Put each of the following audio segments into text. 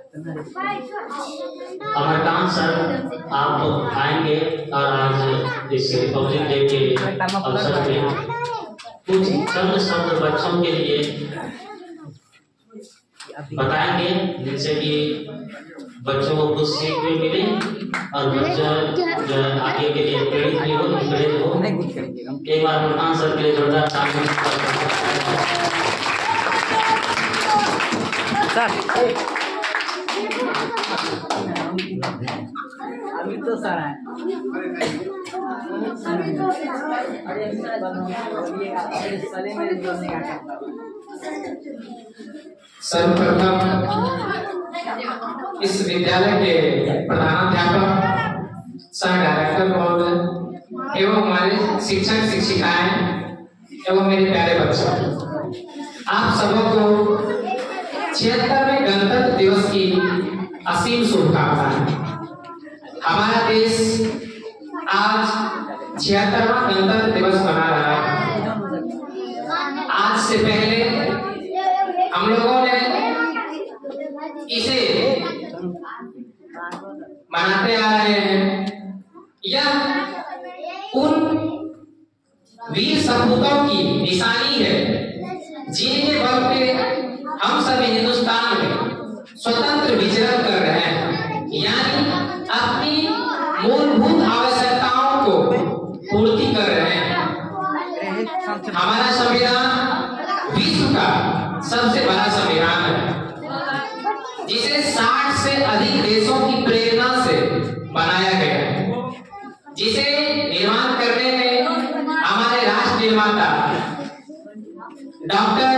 Amarkant sir आप आएंगे और आज इस रिपब्लिक डे के अवसर पे कुछ चंद शब्द बच्चों के लिए बताएंगे, जिनसे कि बच्चों को कुछ सीख भी मिले और बच्चा जो आगे के लिए प्रेरित भी हो, प्रेरित हो। एक बार अमरकांत सर के लिए जोरदार तालियां। अभी तो सर है सर्वप्रथम इस विद्यालय के प्रधानाध्यापक, सह डायरेक्टर महोदय एवं हमारे शिक्षक शिक्षिकाएं एवं मेरे प्यारे बच्चों, आप सबको 76वें गणतंत्र दिवस की असीम शुभकामनाएं। हमारा देश आज 76वां गणतंत्र दिवस मना रहा है। आज से पहले हम लोगों ने इसे मनाते आ रहे हैं। यह उन वीर सपूतों की निशानी है जिनके बल पे हम सब हिंदुस्तान में स्वतंत्र विचरण कर रहे हैं, यानी अपनी मूलभूत आवश्यकताओं को पूर्ति कर रहे हैं। हमारा संविधान विश्व का सबसे बड़ा संविधान है, जिसे 60 से अधिक देशों की प्रेरणा से बनाया गया है, जिसे निर्माण करने में हमारे राष्ट्र निर्माता डॉक्टर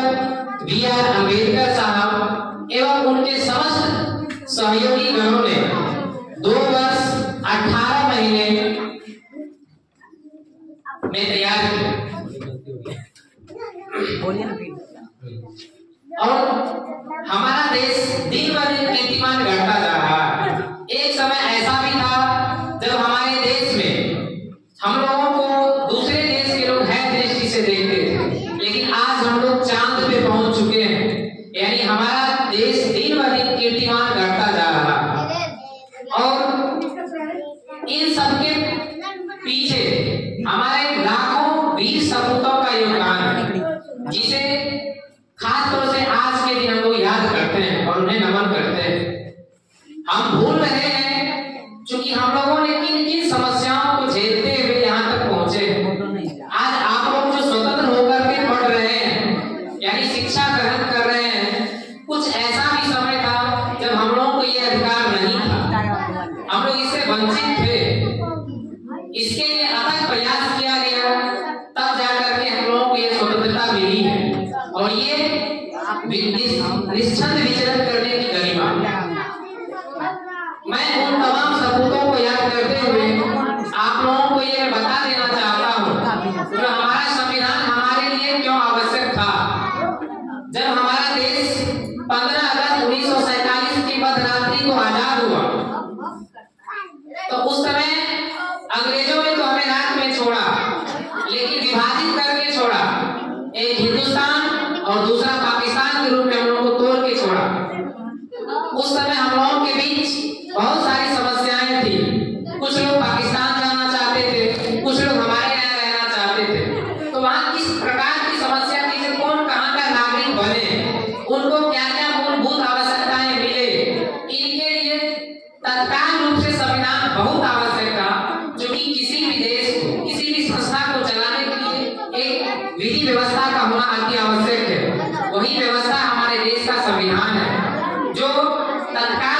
बी.आर. अम्बेडकर साहब एवं उनके समस्त सहयोगी गणों ने 2 वर्ष 18 महीने में तैयार किया। और हमारा देश दिन ब दिन कीर्तिमान बढ़ता जा रहा है। एक समय ऐसा भी था जब हमारे देश में हम लोगों को दूसरे देश के लोग है दृष्टि से देखते थे, लेकिन आज हम लोग चांद पे पहुंच चुके हैं, यानी हमारा देश दिन ब दिन कीर्तिमान बढ़ता जा रहा है। और इन सबके पीछे हमारे लाखों वीर सपूतों का योगदान है, जिसे खास तौर से आज के दिन हम लोग याद करते हैं और उन्हें नमन करते हैं। हम भूल रहे हैं क्योंकि हम लोगों ने किन किन समस्याओं को झेलते हुए यहाँ तक पहुंचे। आज आप लोग जो स्वतंत्र होकर के पढ़ रहे हैं, यानी शिक्षा ग्रहण कर रहे हैं, कुछ ऐसा भी समय था जब हम लोगों को ये अधिकार नहीं था, हम लोग इससे वंचित थे। इसके लिए अथक प्रयास किया गया, तब जाकर के हम लोगों को ये स्वतंत्रता मिली है और ये निश्चिंत विचरण करने की गरिमा। मैं उन तमाम सपूतों को याद करते हुए आप लोगों को ये बता देना चाहता हूँ कि हमारा संविधान हमारे लिए क्यों आवश्यक था। जब हमारा देश 15 अगस्त 1947 की मध्यरात्रि को आजाद हुआ, तो उस समय अंग्रेजों ने तो हमें रात में छोड़ा, लेकिन विभाजित करके छोड़ा। एक हिंदुस्तान और दूसरा पाकिस्तान के रूप में हम लोगों को तोड़ के छोड़ा। उस समय हम लोगों के बीच बहुत सारी समस्याएं थी। कुछ लोग पाकिस्तान जाना चाहते थे, कुछ लोग हमारे यहाँ रहना चाहते थे। तो वहाँ किस प्रकार की समस्या थी कि कौन कहाँ का नागरिक बने, उनको क्या क्या मूलभूत आवश्यकताएं मिले, इनके लिए तत्काल रूप से संविधान बहुत आवश्यक था, क्योंकि किसी भी देश को, किसी भी संस्था को चलाने के लिए एक विधि व्यवस्था का होना अति आवश्यक है। वही व्यवस्था हमारे देश का संविधान है, जो तत्काल